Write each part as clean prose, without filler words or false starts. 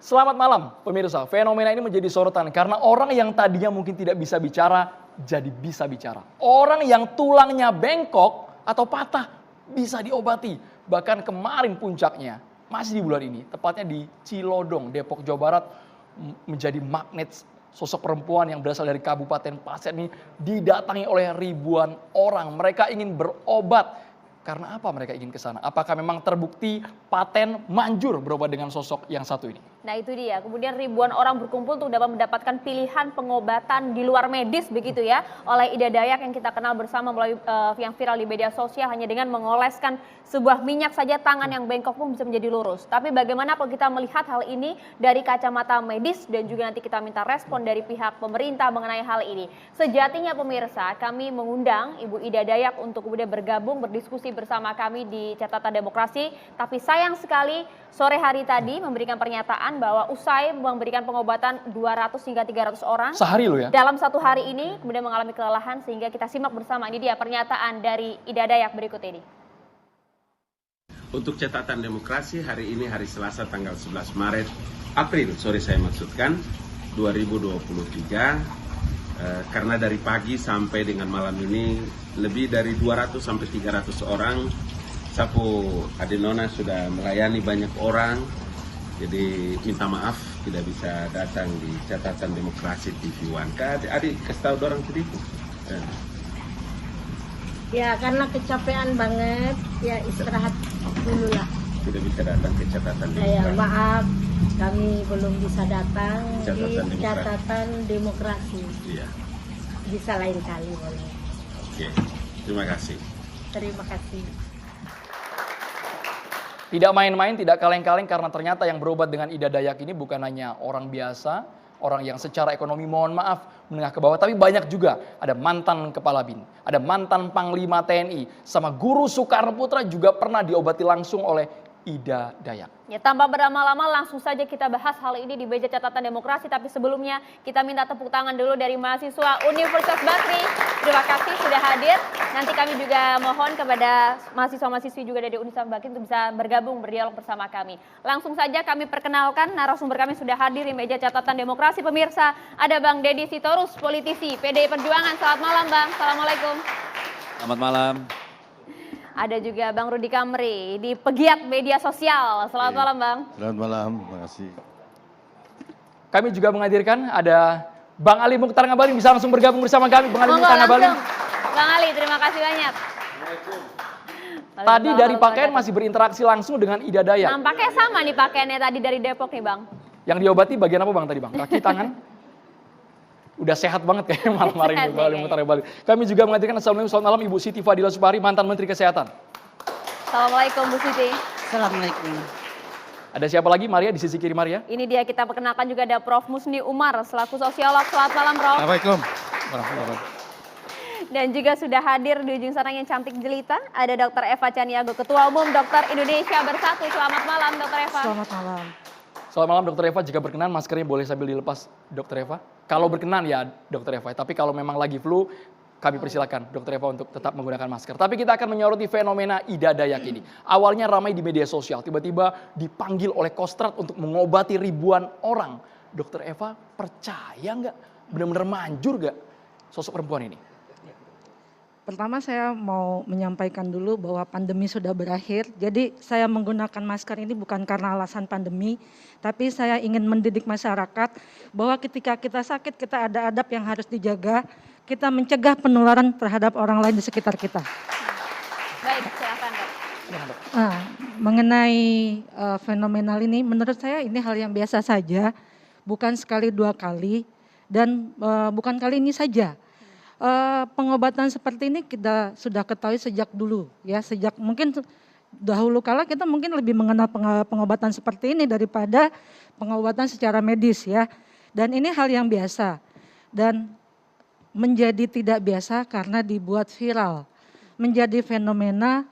Selamat malam pemirsa, fenomena ini menjadi sorotan karena orang yang tadinya mungkin tidak bisa bicara, jadi bisa bicara. Orang yang tulangnya bengkok atau patah bisa diobati. Bahkan kemarin puncaknya, masih di bulan ini, tepatnya di Cilodong, Depok, Jawa Barat, menjadi magnet sosok perempuan yang berasal dari Kabupaten Pasir ini didatangi oleh ribuan orang. Mereka ingin berobat. Karena apa mereka ingin ke sana? Apakah memang terbukti paten manjur berobat dengan sosok yang satu ini? Nah itu dia, kemudian ribuan orang berkumpul untuk dapat mendapatkan pilihan pengobatan di luar medis begitu ya. Oleh Ida Dayak yang kita kenal bersama melalui yang viral di media sosial, hanya dengan mengoleskan sebuah minyak saja tangan yang bengkok pun bisa menjadi lurus. Tapi bagaimana kalau kita melihat hal ini dari kacamata medis dan juga nanti kita minta respon dari pihak pemerintah mengenai hal ini. Sejatinya pemirsa, kami mengundang Ibu Ida Dayak untuk kemudian bergabung berdiskusi bersama kami di Catatan Demokrasi. Tapi sayang sekali sore hari tadi memberikan pernyataan bahwa usai memberikan pengobatan 200 hingga 300 orang sehari loh ya. Dalam satu hari ini kemudian mengalami kelelahan, sehingga kita simak bersama. Ini dia pernyataan dari Ida Dayak berikut ini. Untuk Catatan Demokrasi hari ini hari Selasa tanggal 11 Maret April, saya maksudkan 2023, karena dari pagi sampai dengan malam ini lebih dari 200 sampai 300 orang Sapu Adenona sudah melayani banyak orang. Jadi minta maaf tidak bisa datang di Catatan Demokrasi TV One. Adik kasih tahu orang sedikit. Ya karena kecapean banget, ya istirahat dulu lah. Tidak bisa datang ke Catatan Demokrasi. Ya maaf, kami belum bisa datang Catatan di Catatan Demokrasi. Iya. Bisa lain kali boleh. Oke, terima kasih. Terima kasih. Tidak main-main, tidak kaleng-kaleng, karena ternyata yang berobat dengan Ida Dayak ini bukan hanya orang biasa, orang yang secara ekonomi mohon maaf menengah ke bawah, tapi banyak juga ada mantan kepala BIN, ada mantan Panglima TNI, sama Guru Soekarno Putra juga pernah diobati langsung oleh Ida Dayak. Ya, tanpa berlama-lama langsung saja kita bahas hal ini di meja Catatan Demokrasi. Tapi sebelumnya kita minta tepuk tangan dulu dari mahasiswa Universitas Bakri. Terima kasih sudah hadir. Nanti kami juga mohon kepada mahasiswa-mahasiswi juga dari Universitas Bakri untuk bisa bergabung berdialog bersama kami. Langsung saja kami perkenalkan narasumber kami sudah hadir di meja Catatan Demokrasi. Pemirsa, ada Bang Deddy Sitorus, politisi PDI Perjuangan. Selamat malam Bang. Assalamualaikum. Selamat malam. Ada juga Bang Rudi Kamri di pegiat media sosial. Selamat malam Bang. Selamat malam, terima kasih. Kami juga menghadirkan ada Bang Ali Mukhtar Ngabalin, bisa langsung bergabung bersama kami. Bang Ali Mukhtar Ngabalin. Bang Ali, terima kasih banyak. Tadi dari pakaian masih berinteraksi langsung dengan Ida Dayak. Nampaknya sama nih pakaiannya tadi dari Depok nih Bang. Yang diobati bagian apa Bang tadi Bang? Kaki, tangan? Udah sehat banget kayaknya malam hari ini Bang Ali Mukhtar Ngabalin. Kami juga menghadirkan selamat malam Ibu Siti Fadila Supari, mantan Menteri Kesehatan. Assalamualaikum Bu Siti. Assalamualaikum. Ada siapa lagi Maria di sisi kiri Maria? Ini dia, kita perkenalkan juga ada Prof. Musni Umar selaku sosiolog. Selamat malam Prof. Assalamualaikum. Dan juga sudah hadir di ujung sana yang cantik jelita, ada Dr. Eva Caniago, Ketua Umum Dokter Indonesia Bersatu. Selamat malam Dr. Eva. Selamat malam. Selamat malam Dr. Eva, jika berkenan maskernya boleh sambil dilepas Dr. Eva. Kalau berkenan ya Dr. Eva, tapi kalau memang lagi flu kami persilakan Dr. Eva untuk tetap menggunakan masker. Tapi kita akan menyoroti fenomena Ida Dayak ini. Awalnya ramai di media sosial, tiba-tiba dipanggil oleh Kostrad untuk mengobati ribuan orang. Dr. Eva percaya nggak? Benar-benar manjur nggak sosok perempuan ini? Pertama saya mau menyampaikan dulu bahwa pandemi sudah berakhir. Jadi saya menggunakan masker ini bukan karena alasan pandemi, tapi saya ingin mendidik masyarakat bahwa ketika kita sakit kita ada adab yang harus dijaga. Kita mencegah penularan terhadap orang lain di sekitar kita. Baik, silakan Dok. Nah, mengenai fenomenal ini, menurut saya ini hal yang biasa saja, bukan sekali dua kali, dan bukan kali ini saja. Pengobatan seperti ini kita sudah ketahui sejak dulu, ya sejak mungkin dahulu kala kita mungkin lebih mengenal pengobatan seperti ini daripada pengobatan secara medis ya. Dan ini hal yang biasa dan menjadi tidak biasa karena dibuat viral, menjadi fenomena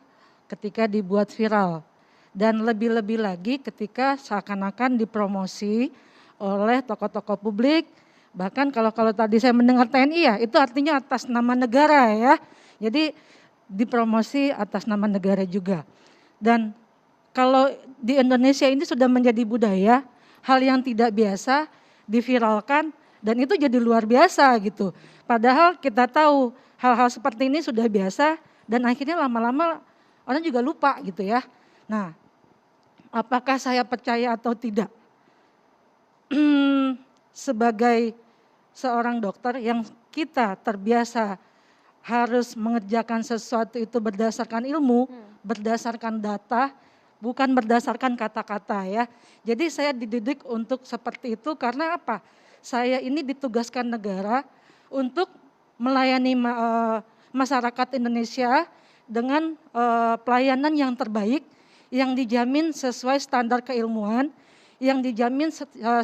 ketika dibuat viral dan lebih-lebih lagi ketika seakan-akan dipromosi oleh tokoh-tokoh publik. Bahkan kalau tadi saya mendengar TNI ya, itu artinya atas nama negara ya. Jadi dipromosi atas nama negara juga. Dan kalau di Indonesia ini sudah menjadi budaya, hal yang tidak biasa diviralkan dan itu jadi luar biasa gitu. Padahal kita tahu hal-hal seperti ini sudah biasa dan akhirnya lama-lama orang juga lupa gitu ya. Nah, apakah saya percaya atau tidak? Sebagai seorang dokter yang kita terbiasa harus mengerjakan sesuatu itu berdasarkan ilmu, berdasarkan data, bukan berdasarkan kata-kata ya. Jadi saya dididik untuk seperti itu karena apa? Saya ini ditugaskan negara untuk melayani masyarakat Indonesia dengan pelayanan yang terbaik, yang dijamin sesuai standar keilmuan, yang dijamin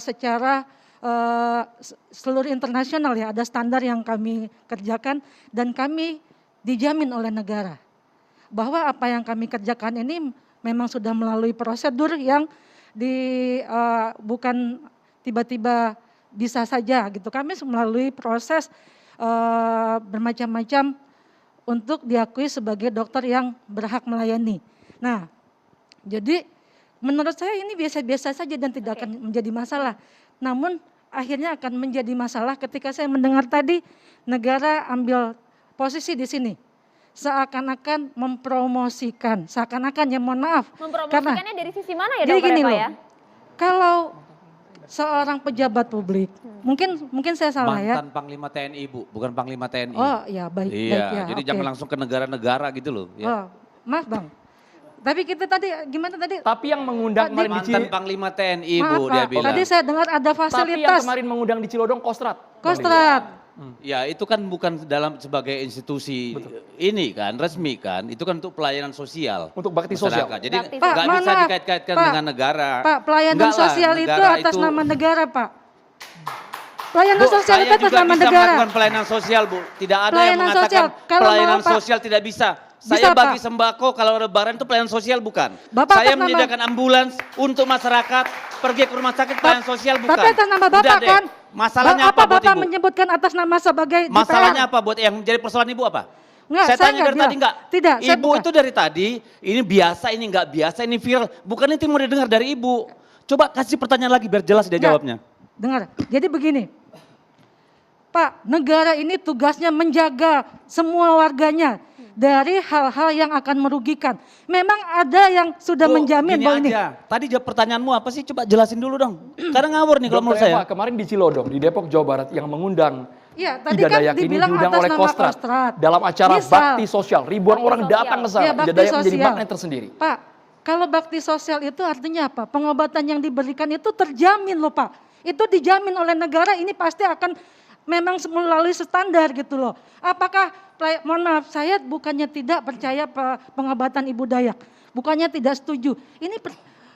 secara seluruh internasional ya, ada standar yang kami kerjakan dan kami dijamin oleh negara. Bahwa apa yang kami kerjakan ini memang sudah melalui prosedur yang bukan tiba-tiba bisa saja gitu. Kami melalui proses bermacam-macam untuk diakui sebagai dokter yang berhak melayani. Nah, jadi menurut saya ini biasa-biasa saja dan tidak akan menjadi masalah. Namun akhirnya akan menjadi masalah ketika saya mendengar tadi negara ambil posisi di sini. Seakan-akan mempromosikan, seakan-akan ya mohon maaf. Mempromosikannya dari sisi mana ya jadi dokter gini Eva loh, ya? Kalau seorang pejabat publik, mungkin saya salah ya. Mantan Panglima TNI Bu, bukan Panglima TNI. Oh ya baik, Iya, baik ya. jadi oke. jangan langsung ke negara-negara gitu loh. Ya. Oh, maaf Bang. Tapi kita tadi gimana tadi? Tapi yang mengundang kemarin di Mantan Panglima TNI Maaf Bu dia Pak, bilang. tadi saya dengar ada Tapi yang fasilitas kemarin mengundang di Cilodong Kostrad. Kostrat. Ya itu kan bukan dalam sebagai institusi ini kan, resmi kan. Itu kan untuk pelayanan sosial. Untuk bakti sosial. masyarakat. Jadi Bakti Pak, nggak mohon bisa maaf, dikait-kaitkan Pak. dengan negara. Pak, pelayanan Enggak lah, sosial itu negara atas nama negara Pak. Pelayanan Bu, sosial saya itu atas juga nama bisa negara. melakukan pelayanan sosial Bu. Tidak ada Pelayanan yang mengatakan sosial. Kalau pelayanan mau, Pak. sosial tidak bisa. Bisa, Saya Pak. bagi sembako kalau lebaran itu pelayanan sosial bukan. Bapak Saya atas nama- menyediakan ambulans untuk masyarakat pergi ke rumah sakit pelayanan sosial bukan. Tapi atas nama Udah Bapak deh. kan? Masalahnya Apa apa buat Bapak Ibu? menyebutkan atas nama sebagai DPR? Masalahnya apa buat yang jadi persoalan Ibu apa? Enggak, saya saya tanya enggak dari tadi bilang. enggak? Tidak, saya Ibu bukan. itu dari tadi, ini biasa, ini enggak biasa, ini viral. Bukan itu yang mau didengar dari Ibu. Coba kasih pertanyaan lagi biar jelas dia Enggak. jawabnya. Dengar, jadi begini. Pak, negara ini tugasnya menjaga semua warganya dari hal-hal yang akan merugikan. Memang ada yang sudah Bu, menjamin gini bahwa ini. aja. Tadi jawab pertanyaanmu apa sih? Coba jelasin dulu dong. Karena ngawur nih kalau menurut Dr. saya. Eva, kemarin di Cilodong, di Depok, Jawa Barat yang mengundang Iya, tadi Ida kan Dayak ini dibilang diundang atas oleh nama Kostrat Kostrat. dalam acara Misal. bakti sosial. Ribuan Bakti orang sosial. datang ke sana. Iya, Ida bakti Dayak menjadi sosial. magnet tersendiri. Pak, kalau bakti sosial itu artinya apa? Pengobatan yang diberikan itu terjamin loh Pak. Itu dijamin oleh negara, ini pasti akan memang melalui standar gitu loh. Apakah, mohon maaf, saya bukannya tidak percaya pengobatan Ibu Dayak. Bukannya tidak setuju. Ini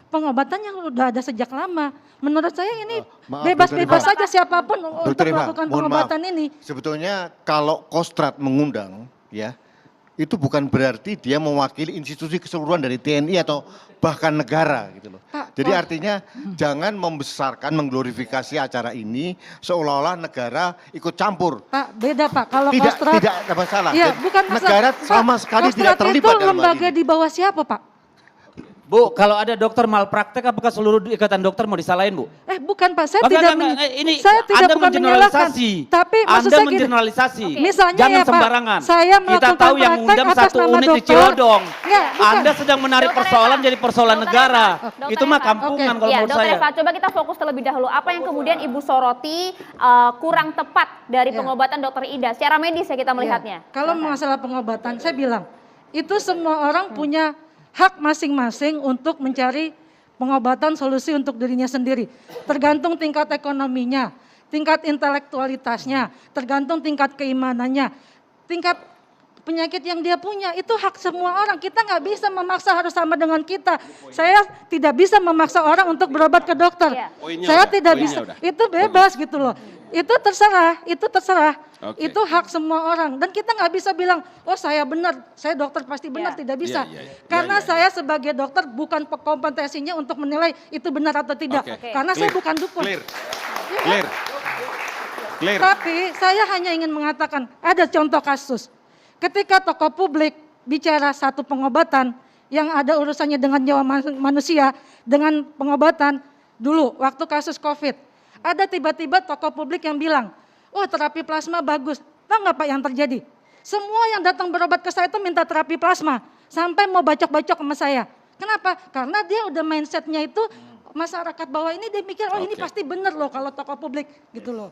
pengobatan yang udah ada sejak lama. Menurut saya ini maaf, bebas-bebas Dr. Eva. saja siapapun untuk Dokter Eva, melakukan mohon maaf. pengobatan ini. Sebetulnya kalau Kostrat mengundang ya, itu bukan berarti dia mewakili institusi keseluruhan dari TNI atau bahkan negara gitu loh. Pak, Jadi Pak. artinya jangan membesarkan, mengglorifikasi acara ini seolah-olah negara ikut campur. Pak, beda Pak. Kalau Tidak, Kostrat, tidak ada masalah. Iya, Jadi bukan masalah. negara Pak, sama sekali tidak Kostrat terlibat itu dalam hal lembaga ini. di bawah siapa Pak? Bu, kalau ada dokter malpraktek apakah seluruh ikatan dokter mau disalahin Bu? Bukan Pak, saya Enggak, tidak enggak, ini saya tidak Anda bukan menyalahkan. mengeneralisasi. Tapi maksud Anda saya gini, mengeneralisasi. misalnya Jangan ya Pak, sembarangan. saya Kita melakukan tahu yang praktek undang atas satu nama unit di dokter. Cilodong. Enggak, bukan. Anda sedang menarik Dokter persoalan Eva, jadi persoalan Dokter negara. Eva, Dokter Itu mah Eva. kampungan Oke. kalau Ya, menurut Dokter saya. Eva, coba kita fokus terlebih dahulu. Apa yang kemudian Ibu soroti kurang tepat dari Ya. pengobatan Dokter Ida? Secara medis ya kita melihatnya. Ya, kalau masalah pengobatan, saya bilang itu semua orang punya hak masing-masing untuk mencari pengobatan solusi untuk dirinya sendiri. Tergantung tingkat ekonominya, tingkat intelektualitasnya, tergantung tingkat keimanannya, tingkat penyakit yang dia punya. Itu hak semua orang. Kita nggak bisa memaksa harus sama dengan kita. Saya tidak bisa memaksa orang untuk berobat ke dokter. Iya. Poinnya Saya udah, tidak poinnya bisa. udah. Itu bebas gitu loh. Itu terserah, itu terserah. Oke. Itu hak semua orang. Dan kita nggak bisa bilang, oh saya benar, saya dokter pasti benar. Ya. Tidak bisa. Ya, ya, ya. Karena Ya, ya, saya sebagai dokter bukan kompetensinya untuk menilai itu benar atau tidak. Oke. Karena saya Clear. bukan dukun. Clear. Iya kan? Clear. Clear. Tapi saya hanya ingin mengatakan, ada contoh kasus. Ketika tokoh publik bicara satu pengobatan yang ada urusannya dengan nyawa manusia, dengan pengobatan, Dulu waktu kasus COVID, ada tiba-tiba tokoh publik yang bilang, wah terapi plasma bagus. Tahu nggak Pak yang terjadi? Semua yang datang berobat ke saya itu minta terapi plasma. Sampai mau bacok-bacok sama saya. Kenapa? Karena dia udah mindsetnya itu masyarakat bawah ini dia mikir, oh ini pasti bener loh kalau tokoh publik gitu loh.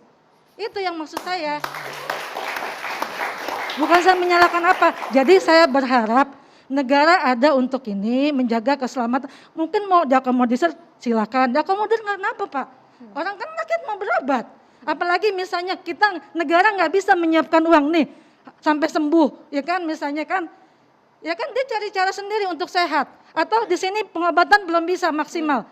Itu yang maksud saya. Bukan saya menyalahkan apa. Jadi saya berharap negara ada untuk ini menjaga keselamatan. Mungkin mau diakomodir silakan. Diakomodir nggak kenapa Pak? Orang kan rakyat mau berobat. Apalagi misalnya kita negara nggak bisa menyiapkan uang nih sampai sembuh, ya kan misalnya kan. Ya kan dia cari cara sendiri untuk sehat. Atau di sini pengobatan belum bisa maksimal.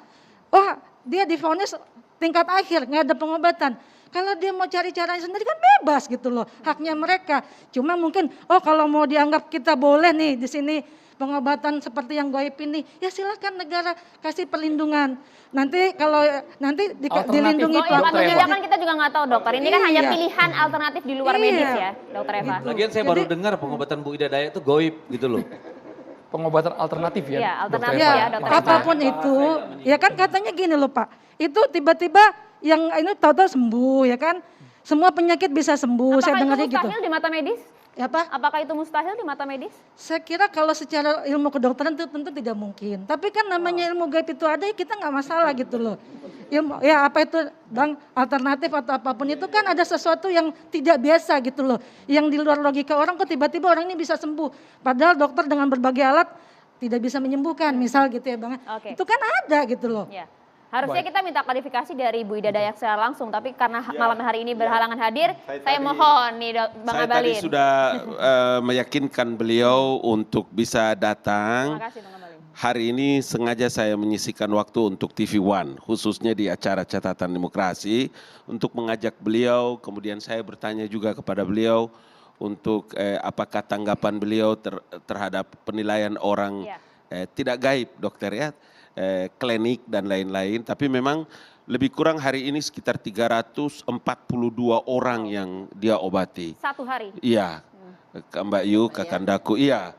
Oh dia divonis tingkat akhir nggak ada pengobatan. Kalau dia mau cari caranya sendiri kan bebas gitu loh, haknya mereka. Cuma mungkin, oh kalau mau dianggap kita boleh nih di sini pengobatan seperti yang goib ini, ya silakan negara kasih perlindungan. Nanti kalau dilindungi Oh, yang atau Dokter tidak Eva. kan kita juga nggak tahu dokter. Ini kan hanya Iya. pilihan alternatif di luar medis ya, dokter Eva. Gitu. Lagian saya baru dengar pengobatan Bu Ida Dayak itu goib gitu loh. Pengobatan alternatif ya. Iya, Dokter alternatif Eva. ya, Ya, dokter. apapun itu, ya kan katanya gini loh Pak, itu tiba-tiba yang ini tahu-tahu sembuh ya kan, semua penyakit bisa sembuh, saya Apakah itu dengarnya gitu. mustahil di mata medis? Ya Pak, Apakah itu mustahil di mata medis? saya kira kalau secara ilmu kedokteran itu tentu tidak mungkin. Tapi kan namanya ilmu gaib itu ada, ya kita nggak masalah gitu loh. Ilmu, ya apa itu bang alternatif atau apapun itu kan ada sesuatu yang tidak biasa gitu loh. Yang di luar logika orang kok tiba-tiba orang ini bisa sembuh. Padahal dokter dengan berbagai alat tidak bisa menyembuhkan, misal gitu ya bang. Oke. Itu kan ada gitu loh. Ya. Harusnya kita minta klarifikasi dari Bu Ida Dayak secara langsung, tapi karena malam hari ini berhalangan hadir, saya mohon nih Bang Saya Abalin. tadi sudah meyakinkan beliau untuk bisa Terima datang. kasih Bang Abalin. Hari ini sengaja saya menyisikan waktu untuk TV One, khususnya di acara Catatan Demokrasi, untuk mengajak beliau, kemudian saya bertanya juga kepada beliau untuk apakah tanggapan beliau terhadap penilaian orang Iya. tidak gaib dokter ya, klinik dan lain-lain, tapi memang lebih kurang hari ini sekitar 342 orang yang dia obati. Satu hari. Iya, Kak Mbak Yu, Kakandaku, iya.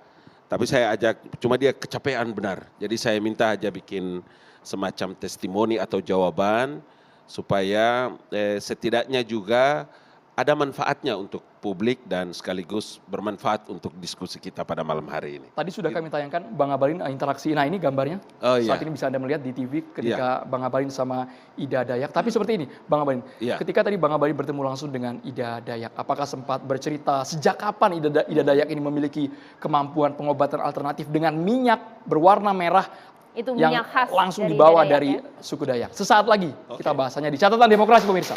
Tapi saya ajak, cuma dia kecapean benar. Jadi saya minta aja bikin semacam testimoni atau jawaban supaya setidaknya juga ada manfaatnya untuk publik dan sekaligus bermanfaat untuk diskusi kita pada malam hari ini. Tadi sudah kami tayangkan Bang Abalin interaksi. Nah ini gambarnya. Oh, iya. Saat ini bisa Anda melihat di TV ketika Bang Abalin sama Ida Dayak. Tapi seperti ini Bang Abalin. Iya. Ketika tadi Bang Abalin bertemu langsung dengan Ida Dayak. Apakah sempat bercerita sejak kapan Ida Dayak ini memiliki kemampuan pengobatan alternatif dengan minyak berwarna merah Itu yang minyak khas langsung dari dibawa Ida Dayak dari ya? suku Dayak. Sesaat lagi kita bahasanya di Catatan Demokrasi pemirsa.